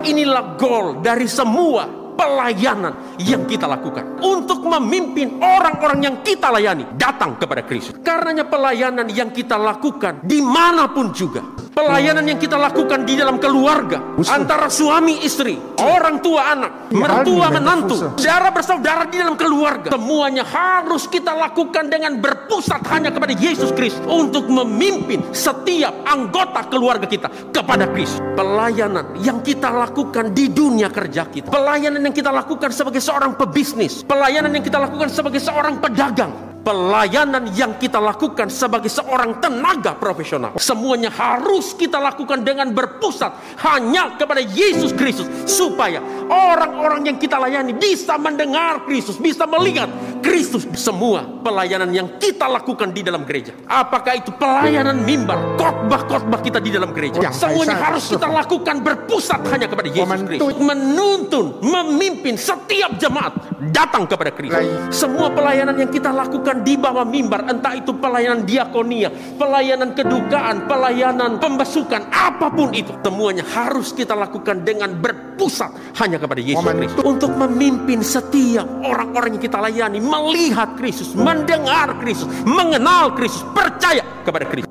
inilah goal dari semua pelayanan yang kita lakukan, untuk memimpin orang-orang yang kita layani datang kepada Kristus. Karenanya pelayanan yang kita lakukan dimanapun juga, pelayanan yang kita lakukan di dalam keluarga, antara suami istri, orang tua anak, mertua menantu, saudara bersaudara di dalam keluarga, semuanya harus kita lakukan dengan berpusat hanya kepada Yesus Kristus, untuk memimpin setiap anggota keluarga kita kepada Kristus. Pelayanan yang kita lakukan di dunia kerja kita, pelayanan yang kita lakukan sebagai seorang pebisnis, pelayanan yang kita lakukan sebagai seorang pedagang, pelayanan yang kita lakukan sebagai seorang tenaga profesional, semuanya harus kita lakukan dengan berpusat hanya kepada Yesus Kristus, supaya orang-orang yang kita layani bisa mendengar Kristus, bisa melihat Kristus. Semua pelayanan yang kita lakukan di dalam gereja, apakah itu pelayanan mimbar, khotbah-khotbah kita di dalam gereja, semuanya harus kita lakukan berpusat hanya kepada Yesus Kristus, menuntun, memimpin setiap jemaat datang kepada Kristus. Semua pelayanan yang kita lakukan di bawah mimbar, entah itu pelayanan diakonia, pelayanan kedukaan, pelayanan pembasukan, apapun itu, semuanya harus kita lakukan dengan berpusat hanya kepada Yesus Kristus, untuk memimpin setiap orang-orang yang kita layani melihat Kristus, mendengar Kristus, mengenal Kristus, percaya kepada Kristus.